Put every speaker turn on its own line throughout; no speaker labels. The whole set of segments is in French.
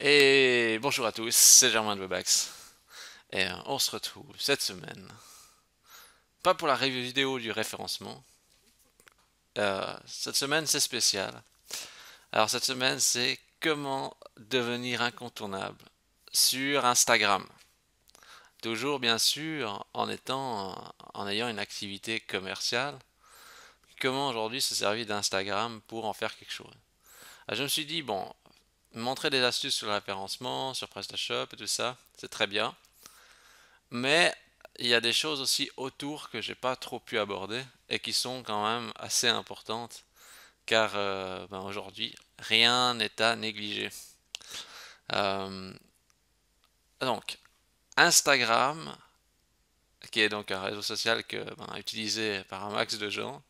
Et bonjour à tous, c'est Germain de Webax. Et on se retrouve cette semaine, pas pour la vidéo du référencement. Cette semaine c'est spécial. Alors cette semaine c'est comment devenir incontournable sur Instagram. Toujours bien sûr en ayant une activité commerciale. Comment aujourd'hui se servir d'Instagram pour en faire quelque chose. Alors, je me suis dit bon, montrer des astuces sur le référencement, sur PrestaShop et tout ça, c'est très bien. Mais il y a des choses aussi autour que j'ai pas trop pu aborder et qui sont quand même assez importantes car aujourd'hui rien n'est à négliger. Euh, donc Instagram, qui est donc un réseau social utilisé par un max de gens,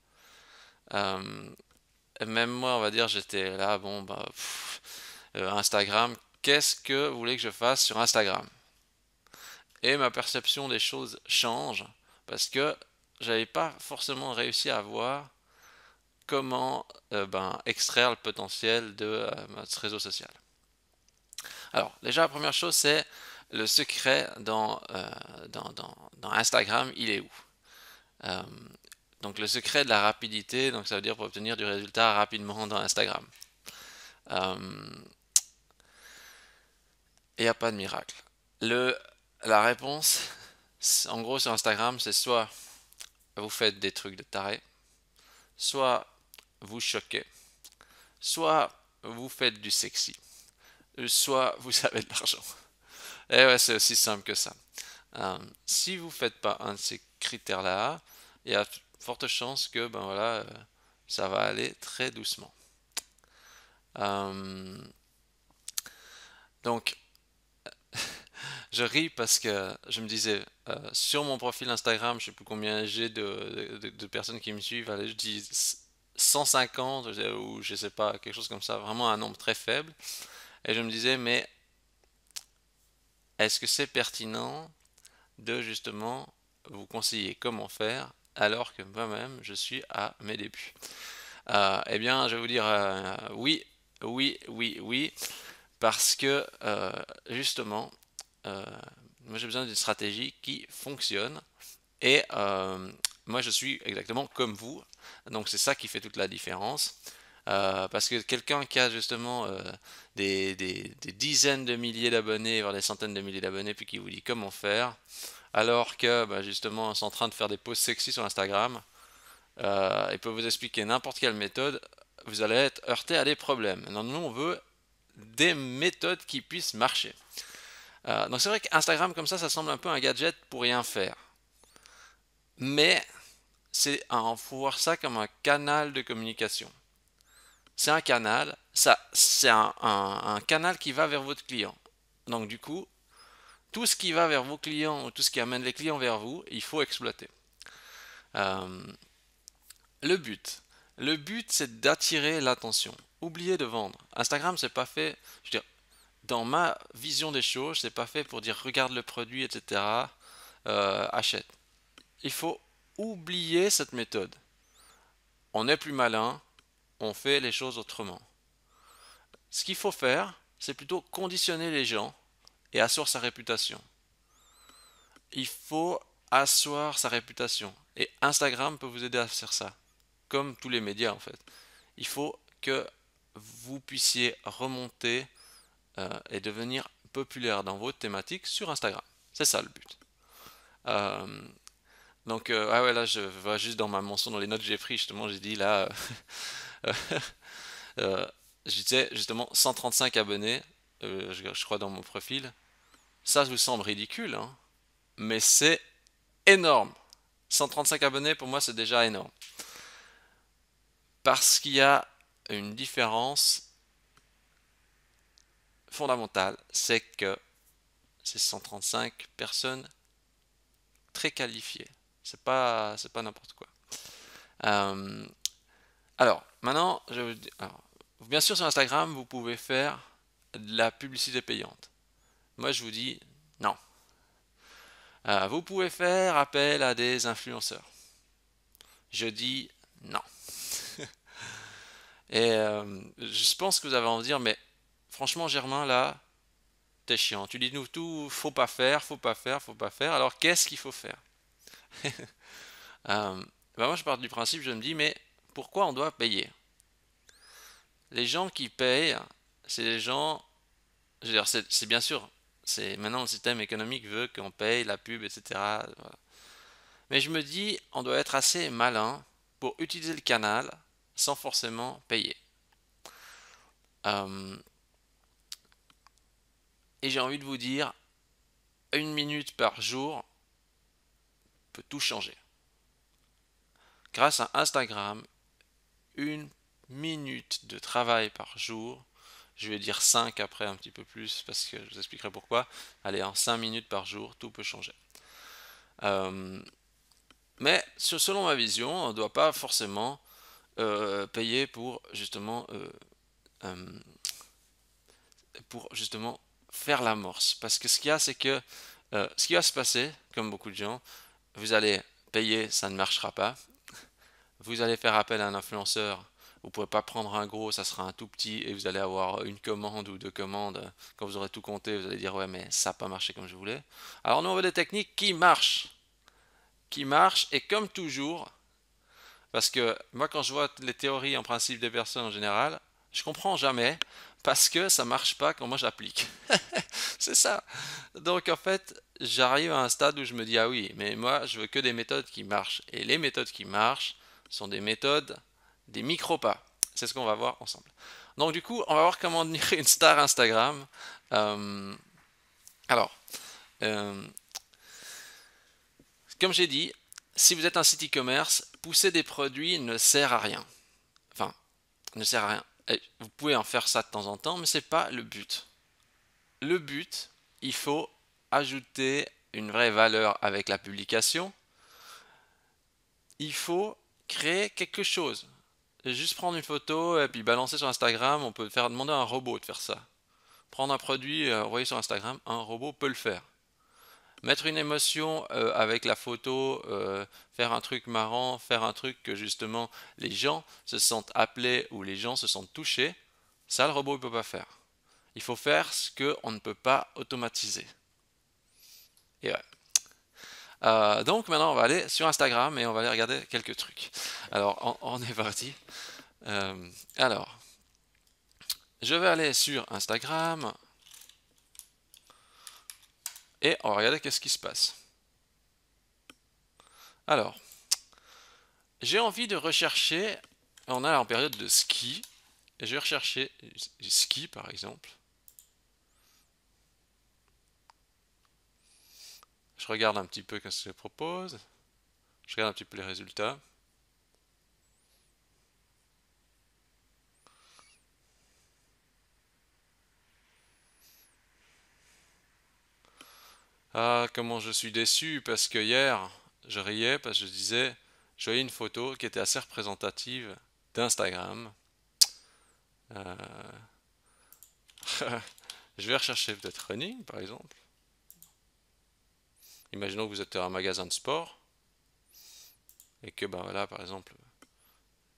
euh, même moi on va dire j'étais là Instagram, qu'est-ce que vous voulez que je fasse sur Instagram? Et ma perception des choses change parce que j'avais pas forcément réussi à voir comment extraire le potentiel de notre réseau social. Alors, déjà, la première chose, c'est le secret dans Instagram, il est où? Euh, donc, le secret de la rapidité, donc ça veut dire pour obtenir du résultat rapidement dans Instagram. Euh, Il n'y a pas de miracle. La réponse, en gros, sur Instagram, c'est soit vous faites des trucs de taré, soit vous choquez, soit vous faites du sexy, soit vous avez de l'argent. Et ouais, c'est aussi simple que ça. Si vous ne faites pas un de ces critères-là, il y a forte chance que ça va aller très doucement. Euh, donc, je ris parce que je me disais, sur mon profil Instagram, je sais plus combien j'ai de personnes qui me suivent, allez, je dis 150 ou je sais pas, quelque chose comme ça, vraiment un nombre très faible. Et je me disais, mais est-ce que c'est pertinent de justement vous conseiller comment faire alors que moi-même je suis à mes débuts? Eh bien, je vais vous dire oui, oui, oui, oui, parce que justement, euh, moi j'ai besoin d'une stratégie qui fonctionne et moi je suis exactement comme vous, donc c'est ça qui fait toute la différence. Parce que quelqu'un qui a justement des dizaines de milliers d'abonnés, voire des centaines de milliers d'abonnés, puis qui vous dit comment faire, alors que justement ils sont en train de faire des posts sexy sur Instagram, il peut vous expliquer n'importe quelle méthode, vous allez être heurté à des problèmes. Non, nous on veut des méthodes qui puissent marcher. Donc c'est vrai qu'Instagram comme ça semble un peu un gadget pour rien faire. Mais faut voir ça comme un canal de communication. C'est un canal, c'est un canal qui va vers votre client. Donc du coup, tout ce qui va vers vos clients, ou tout ce qui amène les clients vers vous, il faut exploiter. Euh, le but, le but, c'est d'attirer l'attention. Oubliez de vendre. Instagram, c'est pas fait. Je veux dire, dans ma vision des choses, c'est pas fait pour dire regarde le produit, etc. Achète. Il faut oublier cette méthode. On est plus malin, on fait les choses autrement. Ce qu'il faut faire, c'est plutôt conditionner les gens et asseoir sa réputation. Il faut asseoir sa réputation. Et Instagram peut vous aider à faire ça, comme tous les médias en fait. Il faut que vous puissiez remonter et devenir populaire dans votre thématique sur Instagram. C'est ça le but. Euh, ah ouais, là, je vois juste dans ma mention, dans les notes que j'ai pris, justement, j'ai dit là, euh, je disais justement 135 abonnés, je crois, dans mon profil. Ça vous semble ridicule, hein, mais c'est énorme. 135 abonnés, pour moi, c'est déjà énorme. Parce qu'il y a une différence fondamentale, c'est que c'est 135 personnes très qualifiées. C'est pas n'importe quoi. Euh, alors, maintenant, bien sûr, sur Instagram, vous pouvez faire de la publicité payante. Moi, je vous dis non. Vous pouvez faire appel à des influenceurs. Je dis non. Et je pense que vous avez envie de dire, mais franchement, Germain, là, t'es chiant. Tu dis nous tout, faut pas faire, faut pas faire, faut pas faire. Alors qu'est-ce qu'il faut faire? Ben moi je pars du principe, je me dis mais pourquoi on doit payer? Les gens qui payent, c'est les gens, je veux dire, c'est bien sûr, c'est maintenant le système économique veut qu'on paye la pub, etc. Voilà. Mais je me dis, on doit être assez malin pour utiliser le canal sans forcément payer. Euh, et j'ai envie de vous dire, 1 minute par jour peut tout changer. Grâce à Instagram, 1 minute de travail par jour, je vais dire 5 après un petit peu plus parce que je vous expliquerai pourquoi. Allez, en 5 minutes par jour, tout peut changer. Euh, mais selon ma vision, on ne doit pas forcément payer euh, pour justement faire l'amorce. Parce que ce qu'il y a, c'est que ce qui va se passer, comme beaucoup de gens, vous allez payer, ça ne marchera pas. Vous allez faire appel à un influenceur, vous ne pouvez pas prendre un gros, ça sera un tout petit et vous allez avoir une commande ou deux commandes. Quand vous aurez tout compté, vous allez dire ouais mais ça n'a pas marché comme je voulais. Alors nous on veut des techniques qui marchent et comme toujours, parce que moi quand je vois les théories en principe des personnes en général, je comprends jamais parce que ça marche pas quand moi j'applique. C'est ça. Donc en fait, j'arrive à un stade où je me dis ah oui, mais moi je veux que des méthodes qui marchent. Et les méthodes qui marchent sont des méthodes, des micro-pas. C'est ce qu'on va voir ensemble. Donc du coup, on va voir comment devenir une star Instagram. Euh, alors, euh, comme j'ai dit, si vous êtes un site e-commerce, pousser des produits ne sert à rien. Enfin, ne sert à rien. Et vous pouvez en faire ça de temps en temps, mais c'est pas le but. Le but, il faut ajouter une vraie valeur avec la publication. Il faut créer quelque chose. Juste prendre une photo et puis balancer sur Instagram, on peut faire demander à un robot de faire ça. Prendre un produit, envoyer sur Instagram, un robot peut le faire. Mettre une émotion avec la photo, faire un truc marrant, faire un truc que justement les gens se sentent appelés ou les gens se sentent touchés, ça le robot ne peut pas faire. Il faut faire ce qu'on ne peut pas automatiser. Et ouais. Donc maintenant on va aller sur Instagram et on va aller regarder quelques trucs. Alors on est parti. Alors je vais aller sur Instagram et on va regarder qu'est-ce qui se passe. Alors j'ai envie de rechercher, on est en période de ski, et je vais rechercher du ski par exemple. Je regarde un petit peu ce que je propose, je regarde un petit peu les résultats. Ah, comment je suis déçu parce que hier, je riais parce que je disais, je voyais une photo qui était assez représentative d'Instagram. Euh, je vais rechercher peut-être running par exemple. Imaginons que vous êtes un magasin de sport et que ben voilà par exemple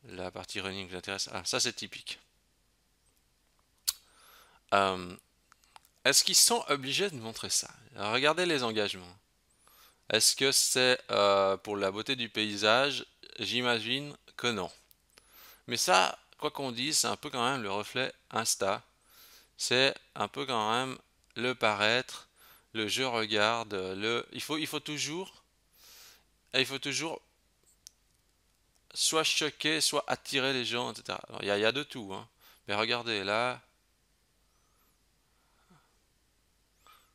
la partie running vous intéresse. Ah, ça c'est typique. Euh, Est-ce qu'ils sont obligés de montrer ça? Alors, regardez les engagements. Est-ce que c'est pour la beauté du paysage? J'imagine que non. Mais ça, quoi qu'on dise, c'est un peu quand même le reflet Insta. C'est un peu quand même le paraître, le je regarde, il faut toujours soit choquer, soit attirer les gens, etc. Alors, il y a de tout, hein. Mais regardez là,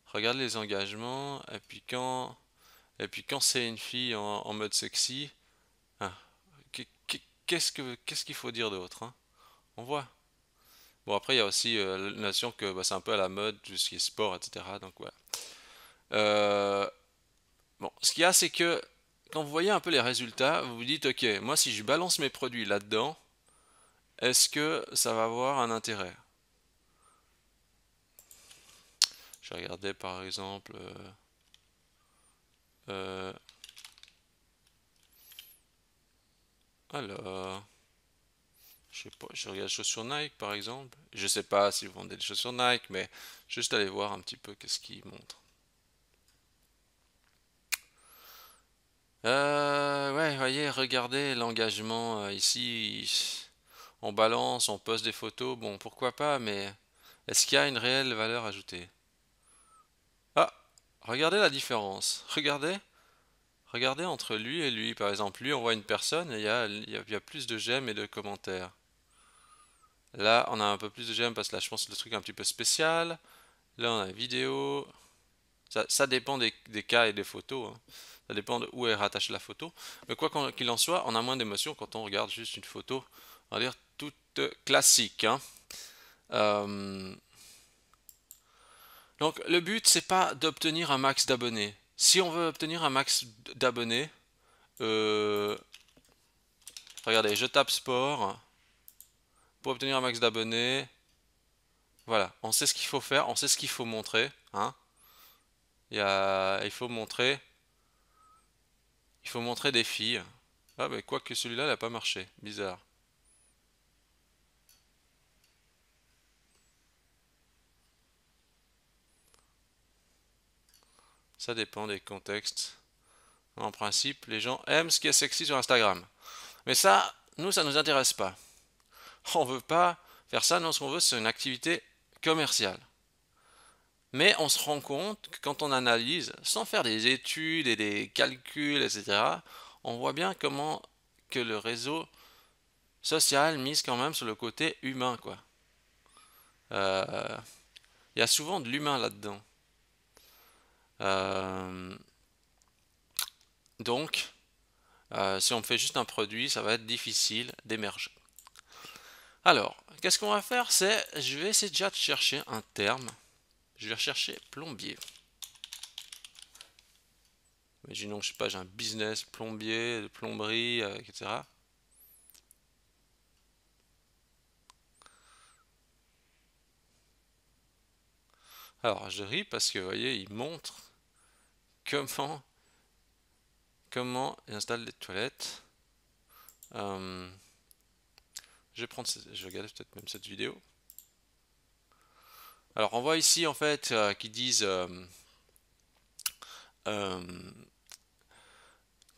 regarde les engagements, et puis quand c'est une fille en mode sexy, hein, qu'est-ce qu'il faut dire d'autre, hein? On voit. Bon, après, il y a aussi la notion que bah, c'est un peu à la mode, tout ce qui est sport, etc. Donc, voilà. Bon, ce qu'il y a, c'est que quand vous voyez un peu les résultats, vous vous dites, ok, moi, si je balance mes produits là-dedans, est-ce que ça va avoir un intérêt? Je vais regarder par exemple. Euh, alors, Je sais pas, je regarde chaussures Nike par exemple. Je sais pas si vous vendez des chaussures Nike, mais juste aller voir un petit peu qu'est-ce qu'ils montrent. Ouais, voyez, regardez l'engagement ici. On balance, on poste des photos, bon, pourquoi pas, mais est-ce qu'il y a une réelle valeur ajoutée? Ah, regardez la différence. Regardez entre lui et lui. Par exemple, lui, on voit une personne et il y a plus de j'aime et de commentaires. Là, on a un peu plus de j'aime parce que là, je pense que le truc est un petit peu spécial. Là, on a une vidéo. Ça dépend des cas et des photos, hein. Ça dépend de où est rattachée la photo. Mais quoi qu'il en soit, on a moins d'émotion quand on regarde juste une photo, on va dire toute classique, hein. Euh, donc le but, c'est pas d'obtenir un max d'abonnés. Si on veut obtenir un max d'abonnés, euh, regardez, je tape sport pour obtenir un max d'abonnés. Voilà, on sait ce qu'il faut faire, on sait ce qu'il faut montrer, hein. Il faut montrer des filles. Ah, mais quoique celui-là, il n'a pas marché. Bizarre. Ça dépend des contextes. En principe, les gens aiment ce qui est sexy sur Instagram. Mais ça, nous, ça nous intéresse pas. On veut pas faire ça. Nous, ce qu'on veut, c'est une activité commerciale. Mais on se rend compte que quand on analyse, sans faire des études et des calculs, etc., on voit bien comment que le réseau social mise quand même sur le côté humain, quoi. Il y a souvent de l'humain là-dedans. Euh, donc, si on fait juste un produit, ça va être difficile d'émerger. Alors, qu'est-ce qu'on va faire? Je vais essayer déjà de chercher un terme. Je vais rechercher plombier. Imaginons, je sais pas, j'ai un business plombier, de plomberie, etc. Alors, je ris parce que, vous voyez, il montre comment, comment il installe les toilettes. Euh, je vais regarder peut-être même cette vidéo. Alors, on voit ici, en fait, qu'ils disent, euh,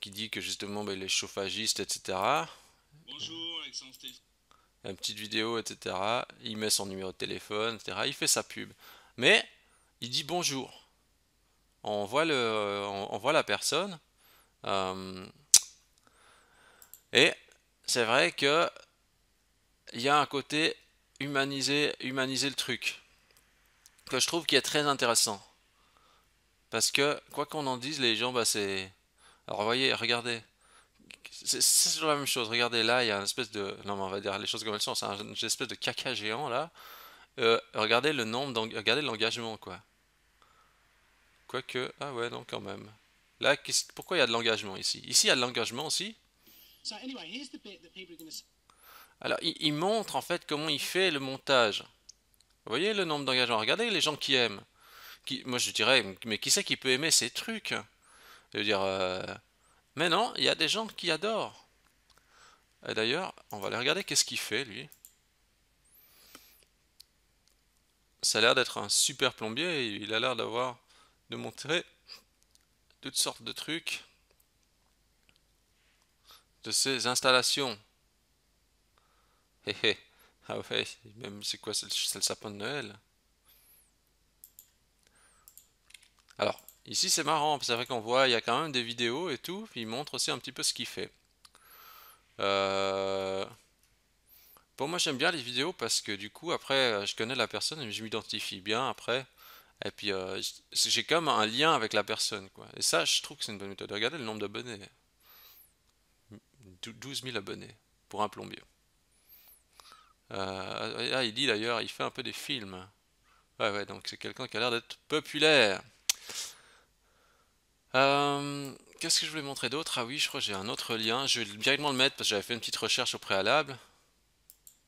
qui dit que justement, ben, les chauffagistes, etc.
Bonjour Alexandre Stéphane.
Une petite vidéo, etc. Il met son numéro de téléphone, etc. Il fait sa pub. Mais, il dit bonjour. On voit la personne. euh, et c'est vrai que il y a un côté humaniser le truc, que je trouve qui est très intéressant. Parce que, quoi qu'on en dise, les gens, bah c'est... Alors, vous voyez, regardez. C'est toujours la même chose. Regardez, là, il y a une espèce de... Non, mais on va dire les choses comme elles sont. C'est une espèce de caca géant, là. Regardez le nombre regardez l'engagement, quoi. Quoique... Ah ouais, non, quand même. Là, pourquoi il y a de l'engagement ici? Ici, il y a de l'engagement aussi. Alors, il montre, en fait, comment il fait le montage. Vous voyez le nombre d'engagements? Regardez les gens qui aiment. Moi, je dirais, mais qui c'est qui peut aimer ces trucs? Je veux dire, mais non, il y a des gens qui adorent. Et d'ailleurs, on va aller regarder qu'est-ce qu'il fait, lui. Ça a l'air d'être un super plombier et il a l'air de montrer toutes sortes de trucs de ses installations. Hé hé. Ah ouais, même c'est quoi, c'est le sapin de Noël. Alors, ici c'est marrant, c'est vrai qu'on voit, il y a quand même des vidéos et tout, puis il montre aussi un petit peu ce qu'il fait. Euh, Bon, moi j'aime bien les vidéos parce que du coup, après, je connais la personne et je m'identifie bien après. Et puis, j'ai comme un lien avec la personne, quoi. Et ça, je trouve que c'est une bonne méthode. Regardez le nombre d'abonnés. 12 000 abonnés pour un plombier. Il dit d'ailleurs, il fait un peu des films. Ouais, ouais, donc c'est quelqu'un qui a l'air d'être populaire. Qu'est-ce que je voulais montrer d'autre? Ah oui, je crois que j'ai un autre lien. Je vais directement le mettre parce que j'avais fait une petite recherche au préalable.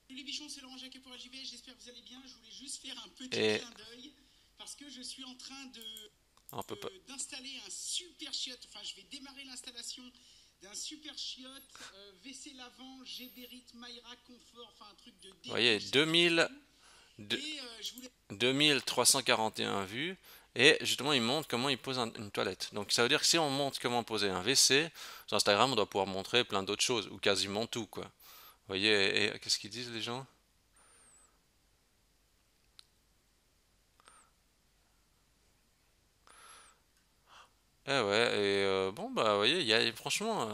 Les bichons, c'est Laurent Jacquet pour AJV. J'espère que vous allez bien. Je voulais juste faire un petit
Et
clin d'œil parce que je suis en train
un peu pas.
d'installer un super chiotte. Enfin, je vais démarrer l'installation d'un super chiotte, WC lavant, Géberit, Mayra, Confort, enfin un truc de
Vous voyez,
débile, ça tue et tout.
de-
Et je voulais
2341 vues. Et justement, il montre comment il pose une toilette. Donc ça veut dire que si on montre comment poser un WC, sur Instagram, on doit pouvoir montrer plein d'autres choses, ou quasiment tout, quoi. Vous voyez, et qu'est-ce qu'ils disent les gens? Eh ouais, et bon, bah, vous voyez, franchement,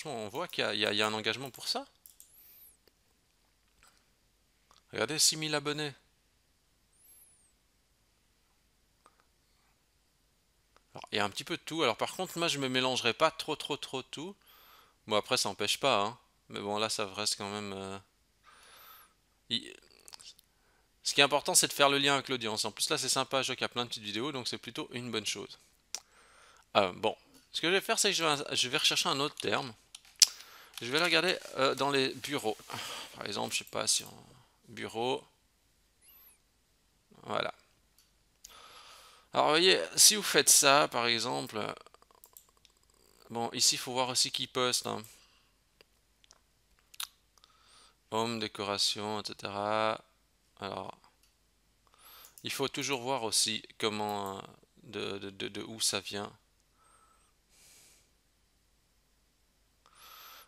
on voit qu'il y a un engagement pour ça. Regardez, 6000 abonnés. Alors, il y a un petit peu de tout. Alors, par contre, moi, je me mélangerai pas trop tout. Bon, après, ça n'empêche pas, hein. Mais bon, là, ça reste quand même. Il- Ce qui est important, c'est de faire le lien avec l'audience. En plus, là, c'est sympa. Je vois qu'il y a plein de petites vidéos, donc c'est plutôt une bonne chose. Bon, ce que je vais faire, c'est que je vais rechercher un autre terme. Je vais le regarder dans les bureaux. Par exemple, je sais pas si en bureau. Voilà. Alors, vous voyez, si vous faites ça, par exemple, bon, ici, il faut voir aussi qui poste, hein. Home, décoration, etc. Alors, il faut toujours voir aussi comment, de où ça vient.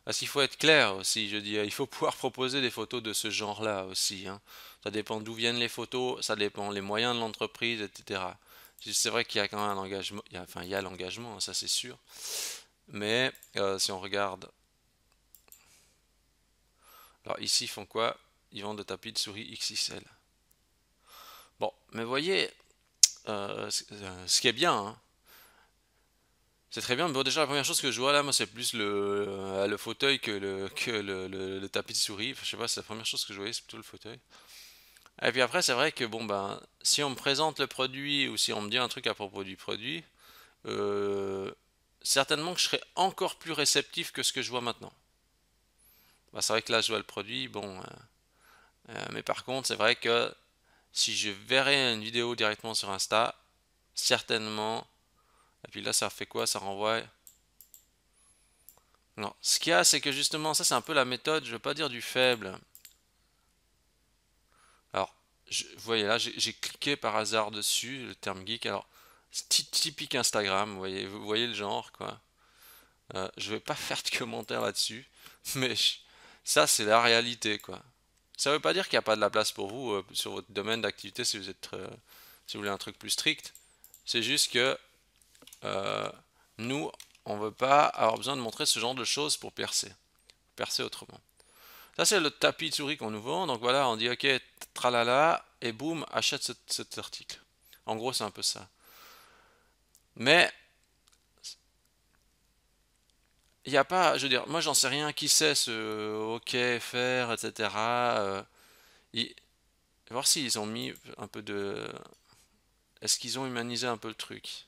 Parce qu'il faut être clair aussi, je dis, il faut pouvoir proposer des photos de ce genre-là aussi, hein. Ça dépend d'où viennent les photos, ça dépend les moyens de l'entreprise, etc. C'est vrai qu'il y a quand même un engagement, enfin il y a l'engagement, ça c'est sûr. Mais si on regarde, alors ici ils font quoi? Ils vendent des tapis de souris XXL. Bon, mais voyez, ce qui est bien, hein, c'est très bien. Mais bon, déjà la première chose que je vois là, moi c'est plus le fauteuil que le tapis de souris. Enfin, je sais pas, c'est la première chose que je voyais, c'est plutôt le fauteuil. Et puis après, c'est vrai que bon ben, si on me présente le produit ou si on me dit un truc à propos du produit, euh, certainement que je serai encore plus réceptif que ce que je vois maintenant. Bah, c'est vrai que là, je vois le produit, bon, mais par contre, c'est vrai que si je verrais une vidéo directement sur Insta, certainement, et puis là, ça fait quoi? Ça renvoie. Non, ce qu'il y a, c'est que justement, ça, c'est un peu la méthode, je veux pas dire du faible. Alors, vous voyez là, j'ai cliqué par hasard dessus, le terme geek. Alors, c'est typique Instagram, vous voyez le genre, quoi. Je vais pas faire de commentaires là-dessus, mais ça, c'est la réalité, quoi. Ça veut pas dire qu'il n'y a pas de la place pour vous sur votre domaine d'activité si vous êtes, si vous voulez un truc plus strict. C'est juste que euh, nous, on veut pas avoir besoin de montrer ce genre de choses pour percer autrement. Ça, c'est le tapis de souris qu'on nous vend. Donc voilà, on dit ok, tralala, et boum, achète cet article. En gros, c'est un peu ça. Mais il n'y a pas, je veux dire, moi j'en sais rien, qui sait ce OK, faire, etc. Voir s'ils ont mis un peu de. Est-ce qu'ils ont humanisé un peu le truc?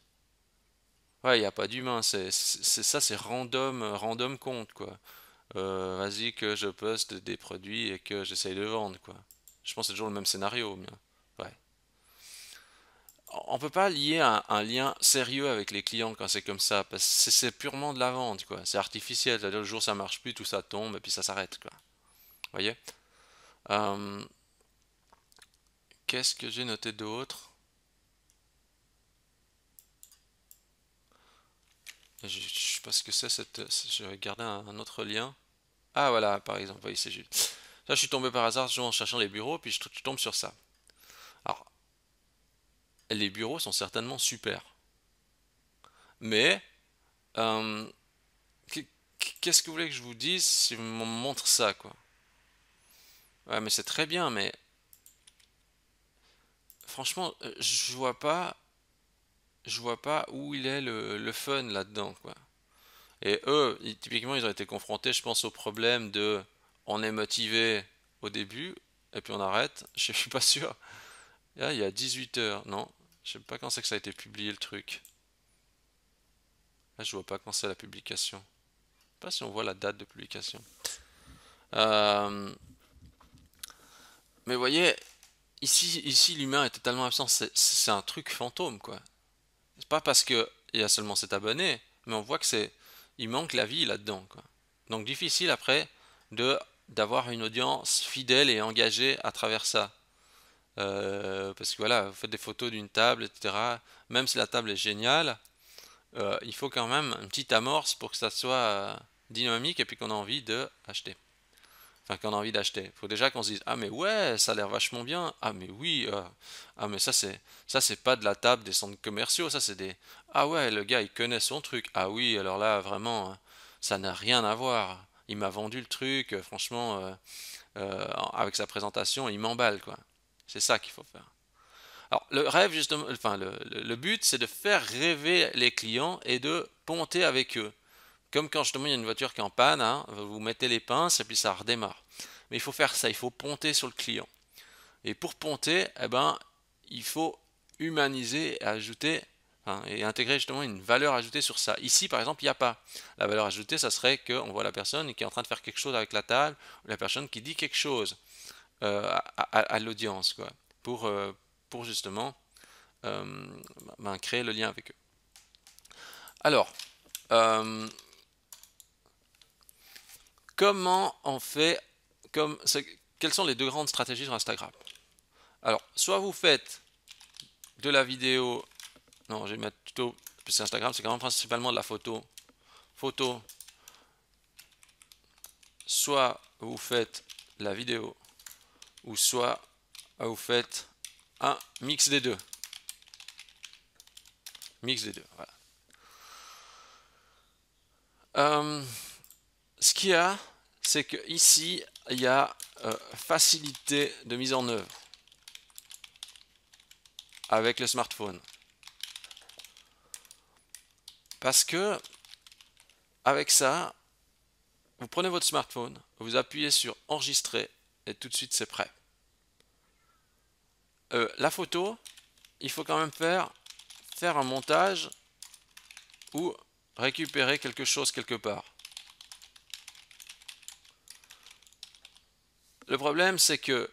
Ouais, il n'y a pas d'humain, ça, c'est random compte, quoi. Vas-y que je poste des produits et que j'essaye de vendre, quoi. Je pense que c'est toujours le même scénario, bien. Ouais. On peut pas lier un lien sérieux avec les clients quand c'est comme ça, parce que c'est purement de la vente, quoi. C'est artificiel, c'est-à-dire le jour ça marche plus, tout ça tombe et puis ça s'arrête, quoi. Vous voyez? Euh, Qu'est-ce que j'ai noté d'autre? Je sais pas ce que c'est cette. Je vais regarder un autre lien. Ah voilà, par exemple, oui, c'est juste. Là, je suis tombé par hasard en cherchant les bureaux, puis je tombe sur ça. Alors, les bureaux sont certainement super, mais euh, qu'est-ce que vous voulez que je vous dise si on me montre ça, quoi? Ouais, mais c'est très bien, mais franchement, je vois pas où il est le fun là-dedans, quoi. Et eux, typiquement, ils ont été confrontés, je pense, au problème de on est motivé au début, et puis on arrête. Je suis pas sûr. Là, il y a 18 heures, non? Je sais pas quand c'est que ça a été publié le truc. Là, je vois pas quand c'est la publication. Je sais pas si on voit la date de publication. Euh, mais vous voyez, ici l'humain est totalement absent. C'est un truc fantôme, quoi. C'est pas parce que il y a seulement cet abonné, mais on voit que il manque la vie là-dedans, quoi. Donc difficile après de d'avoir une audience fidèle et engagée à travers ça. Parce que voilà, vous faites des photos d'une table, etc. Même si la table est géniale, il faut quand même une petite amorce pour que ça soit dynamique et puis qu'on a envie de acheter. Enfin, qu'on a envie d'acheter. Il faut déjà qu'on se dise, ah mais ouais, ça a l'air vachement bien. Ah mais oui, ah mais ça c'est pas de la table des centres commerciaux, ça c'est des, ah ouais, le gars il connaît son truc. Ah oui, alors là vraiment, ça n'a rien à voir. Il m'a vendu le truc, franchement, avec sa présentation, il m'emballe quoi. C'est ça qu'il faut faire. Alors, le rêve, justement, enfin, le but, c'est de faire rêver les clients et de ponter avec eux. Comme quand justement il y a une voiture qui est en panne, hein, vous mettez les pinces et puis ça redémarre. Mais il faut faire ça, il faut ponter sur le client. Et pour ponter, eh ben, il faut humaniser et ajouter, enfin, et intégrer justement une valeur ajoutée sur ça. Ici, par exemple, il n'y a pas. La valeur ajoutée, ça serait qu'on voit la personne qui est en train de faire quelque chose avec la table, ou la personne qui dit quelque chose à l'audience, quoi, pour, euh, pour justement créer le lien avec eux. Alors, euh, comment on fait quelles sont les deux grandes stratégies sur Instagram? Alors, soit vous faites de la vidéo, non, je vais mettre plutôt, parce que Instagram c'est quand même principalement de la photo, photo, soit vous faites la vidéo, ou soit vous faites un mix des deux. Mix des deux, voilà. Ce qu'il y a, c'est que ici, il y a facilité de mise en œuvre avec le smartphone. Parce que avec ça, vous prenez votre smartphone, vous appuyez sur enregistrer et tout de suite c'est prêt. La photo, il faut quand même faire un montage ou récupérer quelque chose quelque part. Le problème c'est que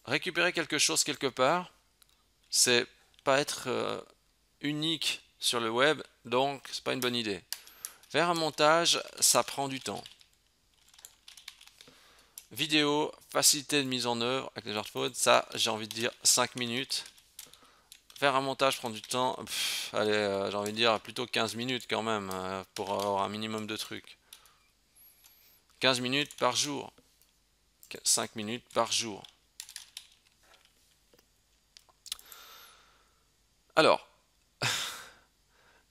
récupérer quelque chose quelque part, c'est pas être unique sur le web, donc c'est pas une bonne idée. Faire un montage, ça prend du temps. Vidéo, facilité de mise en œuvre avec les smartphones, ça j'ai envie de dire 5 minutes. Faire un montage prend du temps, allez, j'ai envie de dire plutôt 15 minutes quand même, pour avoir un minimum de trucs. 15 minutes par jour, 5 minutes par jour. Alors,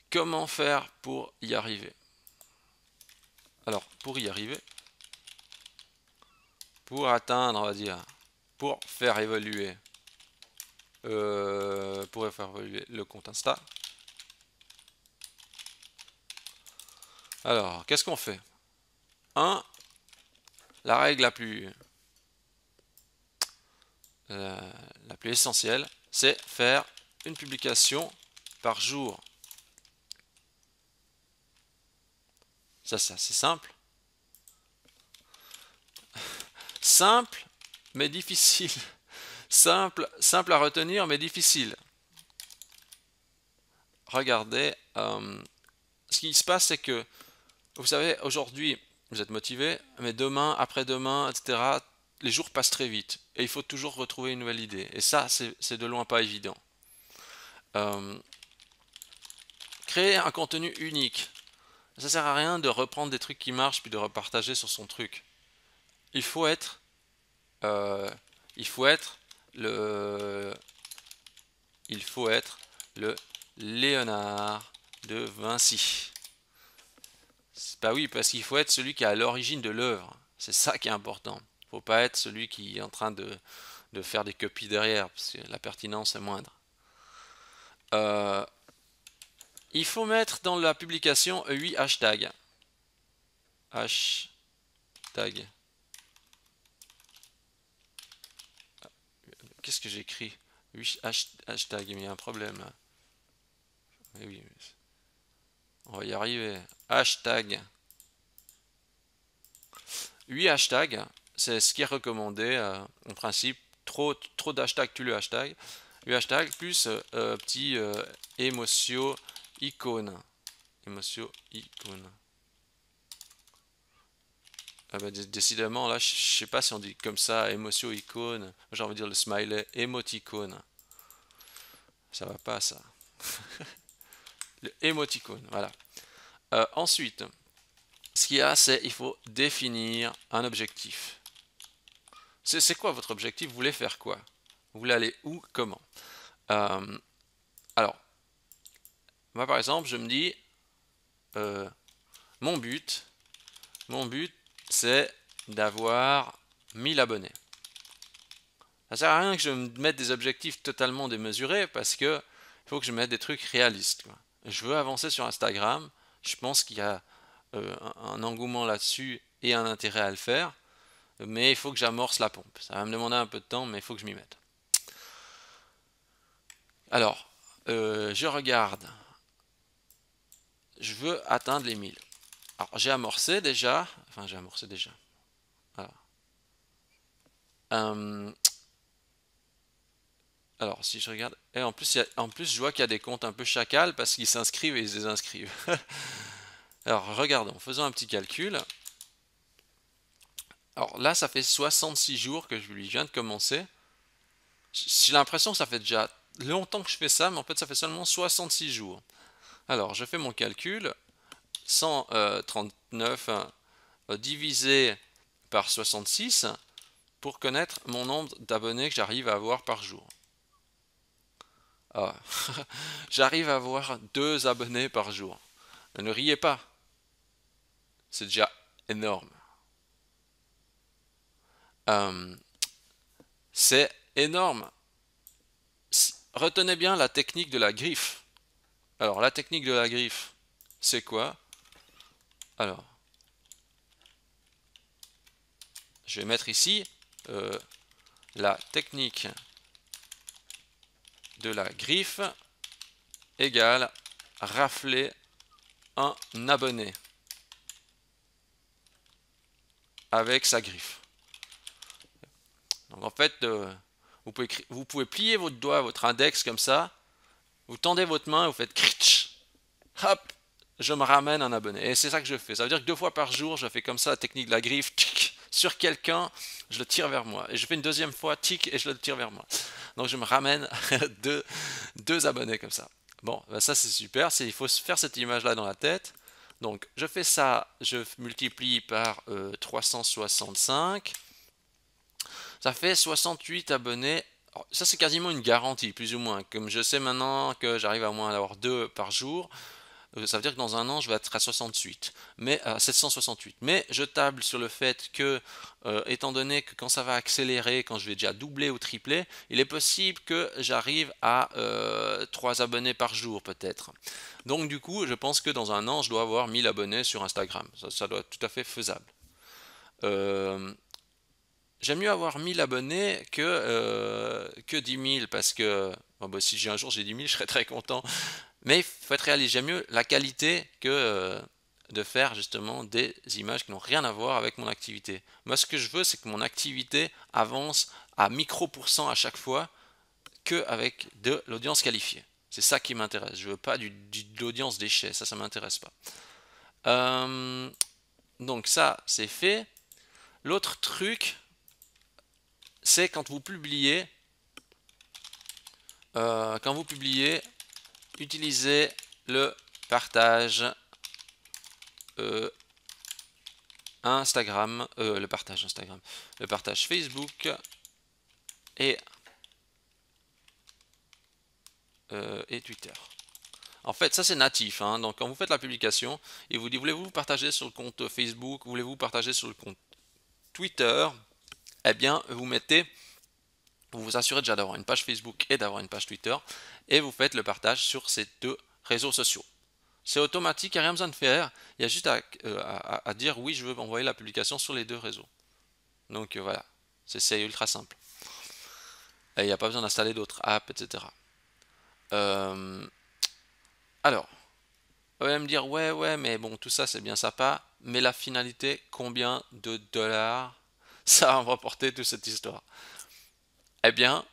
comment faire pour y arriver? Alors, pour y arriver, pour atteindre, on va dire, pour faire évoluer, le compte Insta. Alors, qu'est-ce qu'on fait? 1. La règle la plus essentielle, c'est faire une publication par jour. Ça c'est assez simple. Simple, mais difficile. Simple à retenir, mais difficile. Regardez, ce qui se passe, c'est que, vous savez, aujourd'hui, vous êtes motivé, mais demain, après-demain, etc., les jours passent très vite. Et il faut toujours retrouver une nouvelle idée. Et ça, c'est de loin pas évident. Créer un contenu unique. Ça sert à rien de reprendre des trucs qui marchent puis de repartager sur son truc. Il faut être, euh, il faut être le, il faut être le Léonard de Vinci. Bah oui, parce qu'il faut être celui qui est à l'origine de l'œuvre. C'est ça qui est important. Il ne faut pas être celui qui est en train de faire des copies derrière, parce que la pertinence est moindre. Euh, il faut mettre dans la publication 8 hashtags. Hashtag. Qu'est-ce que j'écris? 8 hashtags, il y a un problème là. Mais oui, on va y arriver. Hashtag. 8 hashtags, c'est ce qui est recommandé en principe. Trop d'hashtags tue le hashtag. 8 hashtags plus petit émotion icône. Émotion icône. Ah bah, décidément, là, je sais pas si on dit comme ça, émotion icône. J'ai envie de dire le smiley, émoticône. Ça va pas, ça. Le émoticône, voilà. Ensuite, ce qu'il y a, c'est il faut définir un objectif. C'est quoi votre objectif? Vous voulez faire quoi? Vous voulez aller où? Comment? Euh, alors, moi par exemple, je me dis, euh, mon but, mon but, c'est d'avoir 1000 abonnés. Ça sert à rien que je me mette des objectifs totalement démesurés parce que il faut que je mette des trucs réalistes, quoi. Je veux avancer sur Instagram. Je pense qu'il y a un engouement là-dessus et un intérêt à le faire. Mais il faut que j'amorce la pompe. Ça va me demander un peu de temps, mais il faut que je m'y mette. Alors, je regarde. Je veux atteindre les 1000. Alors, j'ai amorcé déjà. Enfin, j'ai amorcé déjà. Voilà. Euh, alors, si je regarde. Et en plus, je vois qu'il y a des comptes un peu chacal parce qu'ils s'inscrivent et ils se désinscrivent. Alors, regardons. Faisons un petit calcul. Alors là, ça fait 66 jours que je lui viens de commencer. J'ai l'impression que ça fait déjà longtemps que je fais ça, mais en fait, ça fait seulement 66 jours. Alors, je fais mon calcul. 139 divisé par 66 pour connaître mon nombre d'abonnés que j'arrive à avoir par jour. Ah, j'arrive à avoir 2 abonnés par jour. Ne riez pas, c'est déjà énorme. Euh, c'est énorme. Retenez bien la technique de la griffe. Alors, la technique de la griffe, c'est quoi? Alors, je vais mettre ici la technique de la griffe égale rafler un abonné avec sa griffe. Donc en fait, vous pouvez plier votre doigt, votre index comme ça, vous tendez votre main, vous faites critch, hop, je me ramène un abonné. Et c'est ça que je fais. Ça veut dire que 2 fois par jour, je fais comme ça la technique de la griffe, tic, sur quelqu'un, je le tire vers moi. Et je fais une deuxième fois, tic, et je le tire vers moi. Donc je me ramène deux abonnés comme ça. Bon, ben ça c'est super, il faut se faire cette image-là dans la tête. Donc je fais ça, je multiplie par 365. Ça fait 68 abonnés. Alors, ça c'est quasiment une garantie, plus ou moins. Comme je sais maintenant que j'arrive à moins avoir 2 par jour, ça veut dire que dans un an je vais être à 68, mais à 768. Mais je table sur le fait que, étant donné que quand ça va accélérer, quand je vais déjà doubler ou tripler, il est possible que j'arrive à 3 abonnés par jour peut-être. Donc du coup, je pense que dans un an, je dois avoir 1000 abonnés sur Instagram. Ça doit être tout à fait faisable. Euh, J'aime mieux avoir 1000 abonnés que 10 000 parce que bon, bah, si j'ai un jour j'ai 10 000, je serais très content. Mais il faut être réaliste. J'aime mieux la qualité que de faire justement des images qui n'ont rien à voir avec mon activité. Moi, ce que je veux, c'est que mon activité avance à micro % à chaque fois qu'avec de l'audience qualifiée. C'est ça qui m'intéresse. Je veux pas de l'audience déchet. Ça m'intéresse pas. Euh, donc ça, c'est fait. L'autre truc, c'est quand vous publiez, utilisez le partage Instagram, le partage Facebook et, et Twitter. En fait, ça c'est natif, hein. Donc quand vous faites la publication, il vous dit voulez-vous partager sur le compte Facebook, voulez-vous partager sur le compte Twitter, eh bien vous vous assurez déjà d'avoir une page Facebook et d'avoir une page Twitter, et vous faites le partage sur ces 2 réseaux sociaux. C'est automatique, il n'y a rien besoin de faire, il y a juste à dire oui, je veux envoyer la publication sur les 2 réseaux. Donc voilà, c'est ultra simple. Et il n'y a pas besoin d'installer d'autres apps, etc. Euh, alors, vous allez me dire ouais, mais bon, tout ça c'est bien sympa, mais la finalité, combien de dollars ça va me rapporter toute cette histoire? Eh bien,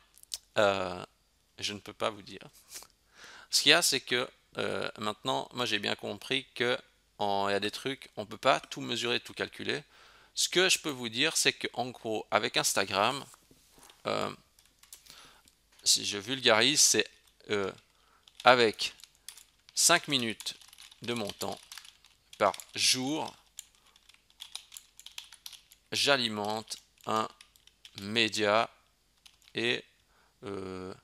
euh, je ne peux pas vous dire. Ce qu'il y a, c'est que maintenant, moi j'ai bien compris que il y a des trucs, on ne peut pas tout mesurer, tout calculer. Ce que je peux vous dire, c'est qu'en gros, avec Instagram, si je vulgarise, c'est avec 5 minutes de mon temps par jour, j'alimente un média et, euh,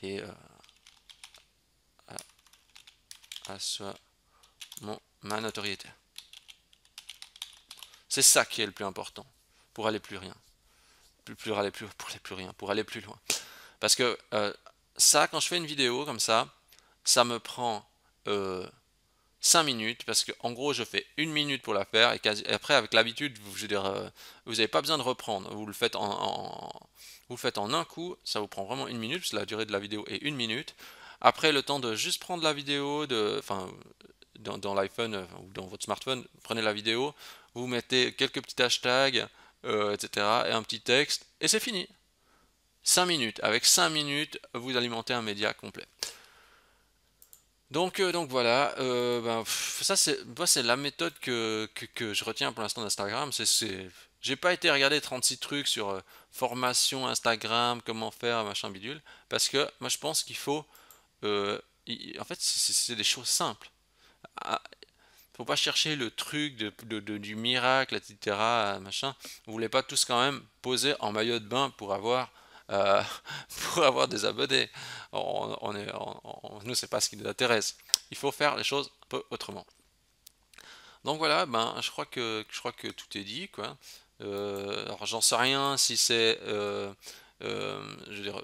et assoit ma notoriété. C'est ça qui est le plus important pour aller plus rien. Pour aller plus loin. Parce que ça, quand je fais une vidéo comme ça me prend 5 minutes, parce que en gros je fais 1 minute pour la faire, et après avec l'habitude, je veux dire, vous n'avez pas besoin de reprendre, vous le faites vous le faites en un coup, ça vous prend vraiment 1 minute, parce que la durée de la vidéo est 1 minute. Après, le temps de juste prendre la vidéo, enfin, dans l'iPhone ou dans votre smartphone, vous prenez la vidéo, vous mettez quelques petits hashtags, etc., et un petit texte, et c'est fini. 5 minutes. Avec 5 minutes, vous alimentez un média complet. Donc voilà, ça c'est la méthode que je retiens pour l'instant d'Instagram. J'ai pas été regarder 36 trucs sur formation Instagram, comment faire, machin bidule, parce que moi je pense qu'il faut, en fait c'est des choses simples. Ah, faut pas chercher le truc du miracle, etc. Machin. Vous voulez pas tous quand même poser en maillot de bain pour avoir euh, pour avoir des abonnés. Nous, c'est pas ce qui nous intéresse. Il faut faire les choses un peu autrement. Donc voilà, ben, je crois que tout est dit, quoi. Alors j'en sais rien si c'est, je veux dire,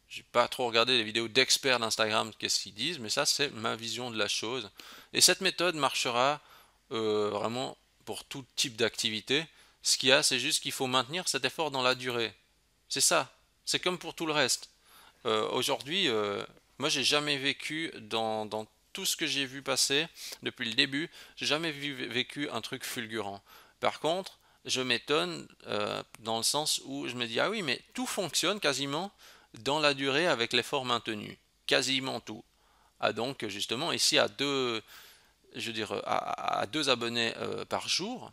j'ai pas trop regardé les vidéos d'experts d'Instagram, qu'est-ce qu'ils disent, mais ça c'est ma vision de la chose. Et cette méthode marchera vraiment pour tout type d'activité. Ce qu'il y a, c'est juste qu'il faut maintenir cet effort dans la durée. C'est ça. C'est comme pour tout le reste. Aujourd'hui, moi j'ai jamais vécu dans tout ce que j'ai vu passer depuis le début, j'ai jamais vécu un truc fulgurant. Par contre, je m'étonne dans le sens où je me dis ah oui mais tout fonctionne quasiment dans la durée avec l'effort maintenu, quasiment tout. Ah donc justement ici je veux dire à 2 abonnés par jour,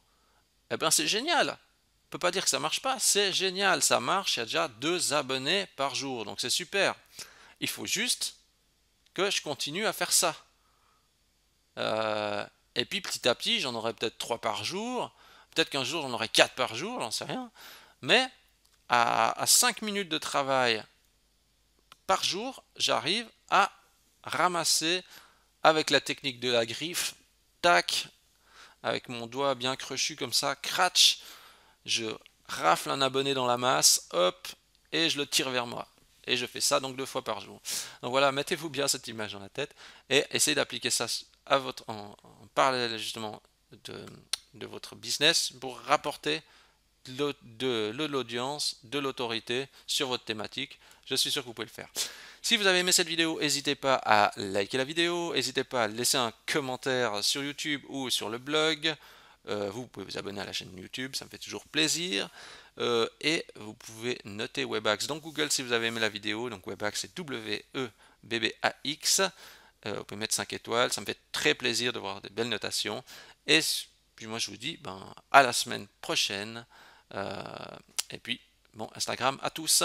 eh ben c'est génial. On peut pas dire que ça marche pas, c'est génial, ça marche, il y a déjà 2 abonnés par jour, donc c'est super. Il faut juste que je continue à faire ça. Et puis petit à petit, j'en aurai peut-être 3 par jour, peut-être qu'un jour j'en aurai 4 par jour, j'en sais rien. Mais à 5 minutes de travail par jour, j'arrive à ramasser avec la technique de la griffe, tac, avec mon doigt bien crochu comme ça, cratch, je rafle un abonné dans la masse, hop, et je le tire vers moi. Et je fais ça donc 2 fois par jour. Donc voilà, mettez-vous bien cette image dans la tête et essayez d'appliquer ça en parallèle justement de votre business pour rapporter de l'audience, de l'autorité sur votre thématique. Je suis sûr que vous pouvez le faire. Si vous avez aimé cette vidéo, n'hésitez pas à liker la vidéo, n'hésitez pas à laisser un commentaire sur YouTube ou sur le blog. Vous pouvez vous abonner à la chaîne YouTube, ça me fait toujours plaisir. Et vous pouvez noter Webax dans Google si vous avez aimé la vidéo. Donc Webax c'est W-E-B-B-A-X. Vous pouvez mettre 5 étoiles, ça me fait très plaisir de voir des belles notations. Et puis moi je vous dis à la semaine prochaine. Et puis bon Instagram à tous.